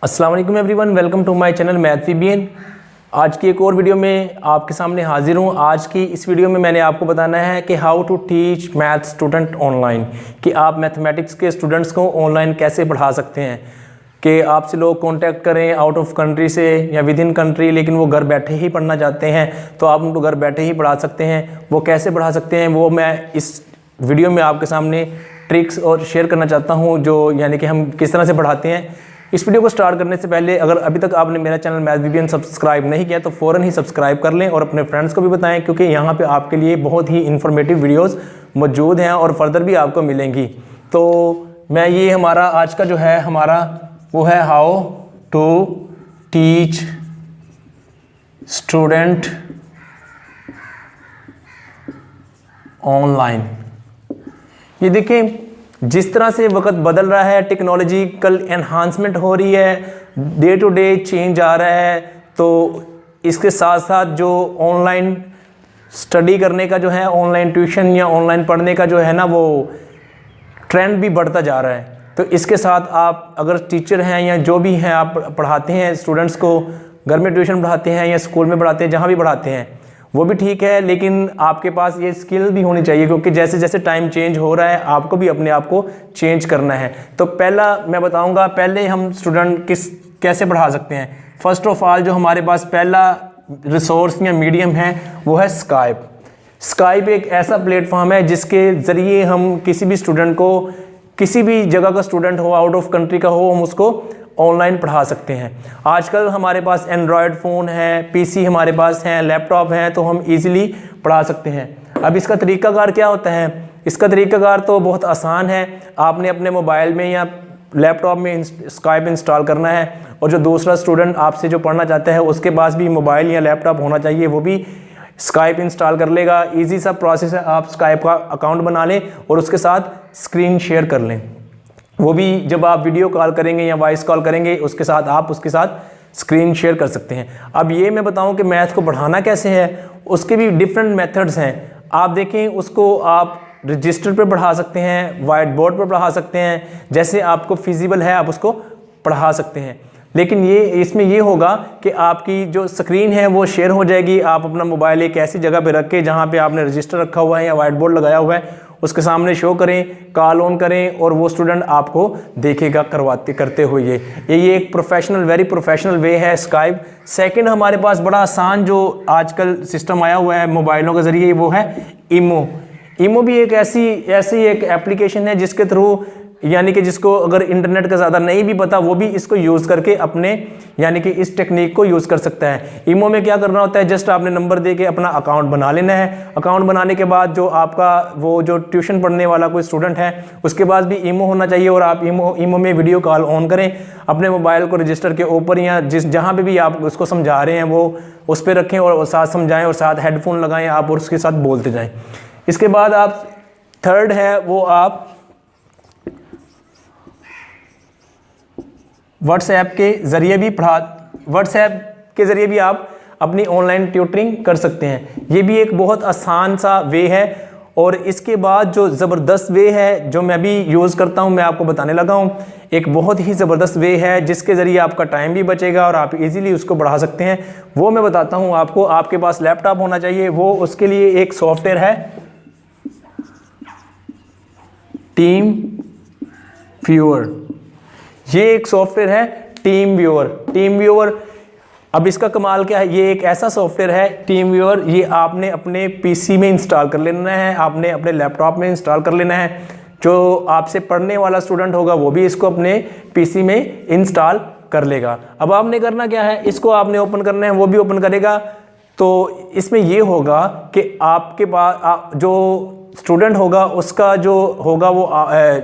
अस्सलाम वालेकुम everyone, welcome to my channel math VBN। आज की एक और वीडियो में आपके सामने हाजिर हूँ। आज की इस वीडियो में मैंने आपको बताना है कि how to teach math student online, कि आप मैथमेटिक्स के स्टूडेंट्स को ऑनलाइन कैसे पढ़ा सकते हैं। कि आपसे लोग कांटेक्ट करें आउट ऑफ कंट्री से या विद इन कंट्री, लेकिन वो घर बैठे ही पढ़ना चाहते हैं, तो आप उनको घर बैठे ही पढ़ा सकते हैं। वो कैसे पढ़ा सकते हैं वो मैं इस वीडियो में आपके सामने ट्रिक्स और शेयर करना चाहता हूँ, जो यानी कि हम किस तरह से पढ़ाते हैं। इस वीडियो को स्टार्ट करने से पहले अगर अभी तक आपने मेरा चैनल मैथ VBN सब्सक्राइब नहीं किया तो फ़ौरन ही सब्सक्राइब कर लें और अपने फ्रेंड्स को भी बताएं, क्योंकि यहाँ पे आपके लिए बहुत ही इन्फॉर्मेटिव वीडियोस मौजूद हैं और फर्दर भी आपको मिलेंगी। तो मैं ये हमारा आज का जो है हमारा वो है how to teach student online. ये देखें, जिस तरह से वक्त बदल रहा है, टेक्नोलॉजिकल एनहांसमेंट हो रही है, डे टू डे चेंज आ रहा है, तो इसके साथ साथ जो ऑनलाइन स्टडी करने का जो है, ऑनलाइन ट्यूशन या ऑनलाइन पढ़ने का जो है ना, वो ट्रेंड भी बढ़ता जा रहा है। तो इसके साथ आप अगर टीचर हैं या जो भी हैं, आप पढ़ाते हैं स्टूडेंट्स को, घर में ट्यूशन पढ़ाते हैं या स्कूल में पढ़ाते हैं, जहाँ भी पढ़ाते हैं वो भी ठीक है, लेकिन आपके पास ये स्किल भी होनी चाहिए, क्योंकि जैसे जैसे टाइम चेंज हो रहा है आपको भी अपने आप को चेंज करना है। तो पहला मैं बताऊंगा, पहले हम स्टूडेंट कैसे पढ़ा सकते हैं। फर्स्ट ऑफ ऑल जो हमारे पास पहला रिसोर्स या मीडियम है वो है स्काइप। स्काइप एक ऐसा प्लेटफॉर्म है जिसके ज़रिए हम किसी भी स्टूडेंट को, किसी भी जगह का स्टूडेंट हो, आउट ऑफ कंट्री का हो, हम उसको ऑनलाइन पढ़ा सकते हैं। आजकल हमारे पास एंड्रॉयड फ़ोन है, PC हमारे पास हैं, लैपटॉप हैं, तो हम इजीली पढ़ा सकते हैं। अब इसका तरीक़ाकार क्या होता है? इसका तरीक़ाकार तो बहुत आसान है। आपने अपने मोबाइल में या लैपटॉप में स्काइप इंस्टॉल करना है, और जो दूसरा स्टूडेंट आपसे जो पढ़ना चाहता है उसके पास भी मोबाइल या लैपटॉप होना चाहिए, वो भी स्काइप इंस्टॉल कर लेगा। ईजी सा प्रोसेस है, आप स्काइप का अकाउंट बना लें और उसके साथ स्क्रीन शेयर कर लें। वो भी जब आप वीडियो कॉल करेंगे या वॉइस कॉल करेंगे, उसके साथ आप उसके साथ स्क्रीन शेयर कर सकते हैं। अब ये मैं बताऊं कि मैथ को बढ़ाना कैसे है, उसके भी डिफरेंट मेथड्स हैं। आप देखें, उसको आप रजिस्टर पर पढ़ा सकते हैं, वाइट बोर्ड पर पढ़ा सकते हैं, जैसे आपको फिजिबल है आप उसको पढ़ा सकते हैं। लेकिन ये इसमें ये होगा कि आपकी जो स्क्रीन है वो शेयर हो जाएगी। आप अपना मोबाइल एक ऐसी जगह पे रख के जहाँ पे आपने रजिस्टर रखा हुआ है या वाइट बोर्ड लगाया हुआ है, उसके सामने शो करें, कॉल ऑन करें, और वो स्टूडेंट आपको देखेगा करते हुए। ये एक प्रोफेशनल, वेरी प्रोफेशनल वे है स्काइप। सेकंड हमारे पास बड़ा आसान जो आजकल सिस्टम आया हुआ है मोबाइलों के ज़रिए, वो है ईमो। ईमो भी एक ऐसी एक एप्लीकेशन है जिसके थ्रू, यानी कि जिसको अगर इंटरनेट का ज़्यादा नहीं भी पता, वो भी इसको यूज़ करके अपने, यानी कि इस टेक्निक को यूज़ कर सकता है। ईमो में क्या करना होता है, जस्ट आपने नंबर दे के अपना अकाउंट बना लेना है। अकाउंट बनाने के बाद जो आपका वो जो ट्यूशन पढ़ने वाला कोई स्टूडेंट है उसके पास भी ईमो होना चाहिए, और आप ईमो में वीडियो कॉल ऑन करें, अपने मोबाइल को रजिस्टर के ऊपर या जहाँ पर भी आप उसको समझा रहे हैं वो उस पर रखें और साथ समझाएँ, और साथ हेडफोन लगाएँ आप और उसके साथ बोलते जाएँ। इसके बाद आप थर्ड है वो आप व्हाट्सएप के ज़रिए भी आप अपनी ऑनलाइन ट्यूटरिंग कर सकते हैं। ये भी एक बहुत आसान सा वे है। और इसके बाद जो ज़बरदस्त वे है जो मैं भी यूज़ करता हूँ, मैं आपको बताने लगा हूँ, एक बहुत ही ज़बरदस्त वे है जिसके ज़रिए आपका टाइम भी बचेगा और आप इजीली उसको बढ़ा सकते हैं। वो मैं बताता हूँ आपको। आपके पास लैपटॉप होना चाहिए, वो उसके लिए एक सॉफ्टवेयर है टीम व्यूअर। ये एक सॉफ्टवेयर है टीम व्यूअर। अब इसका कमाल क्या है, ये एक ऐसा सॉफ्टवेयर है टीम व्यूअर, ये आपने अपने PC में इंस्टॉल कर लेना है, आपने अपने लैपटॉप में इंस्टॉल कर लेना है। जो आपसे पढ़ने वाला स्टूडेंट होगा वो भी इसको अपने PC में इंस्टॉल कर लेगा। अब आपने करना क्या है, इसको आपने ओपन करना है, वो भी ओपन करेगा। तो इसमें ये होगा कि आपके पास जो स्टूडेंट होगा उसका जो होगा वो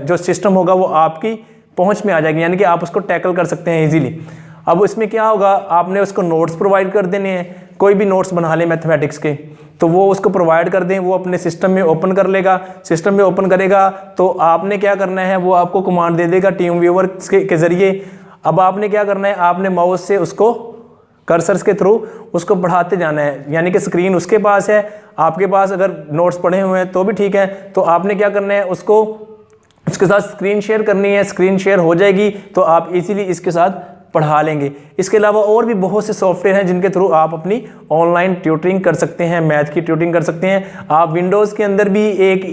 जो सिस्टम होगा वो आपकी पहुंच में आ जाएगी, यानी कि आप उसको टैकल कर सकते हैं इजीली। अब इसमें क्या होगा, आपने उसको नोट्स प्रोवाइड कर देने हैं। कोई भी नोट्स बना ले मैथमेटिक्स के, तो वो उसको प्रोवाइड कर दें, वो अपने सिस्टम में ओपन कर लेगा। सिस्टम में ओपन करेगा तो आपने क्या करना है, वो आपको कमांड दे देगा टीम व्यूअर के ज़रिए। अब आपने क्या करना है, आपने माउस से उसको कर्सर्स के थ्रू उसको बढ़ाते जाना है, यानी कि स्क्रीन उसके पास है, आपके पास अगर नोट्स पढ़े हुए हैं तो भी ठीक है। तो आपने क्या करना है, उसको उसके साथ स्क्रीन शेयर करनी है। स्क्रीन शेयर हो जाएगी तो आप इजीली इसके साथ पढ़ा लेंगे। इसके अलावा और भी बहुत से सॉफ्टवेयर हैं जिनके थ्रू आप अपनी ऑनलाइन ट्यूटरिंग कर सकते हैं, मैथ की ट्यूटरिंग कर सकते हैं। आप विंडोज़ के अंदर भी एक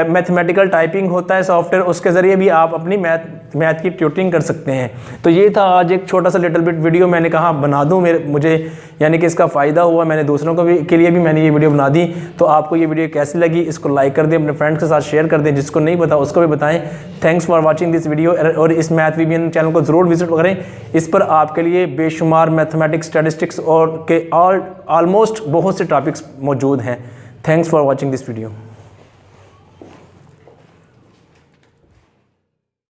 मैथमेटिकल टाइपिंग होता है सॉफ्टवेयर, उसके ज़रिए भी आप अपनी मैथ की ट्यूटरिंग कर सकते हैं। तो ये था आज एक छोटा सा लिटिल बिट वीडियो, मैंने कहा बना दूं मुझे यानी कि इसका फ़ायदा हुआ, मैंने दूसरों को भी के लिए भी मैंने ये वीडियो बना दी। तो आपको ये वीडियो कैसी लगी, इसको लाइक कर दें, अपने फ्रेंड्स के साथ शेयर कर दें, जिसको नहीं पता उसको भी बताएं। Thanks for watching this video. और इस मैथ वीबीएन चैनल को ज़रूर विजिट करें, इस पर आपके लिए बेशुमार मैथमेटिक्स, स्टैटिस्टिक्स और के ऑलमोस्ट बहुत से टॉपिक्स मौजूद हैं। Thanks for watching this video.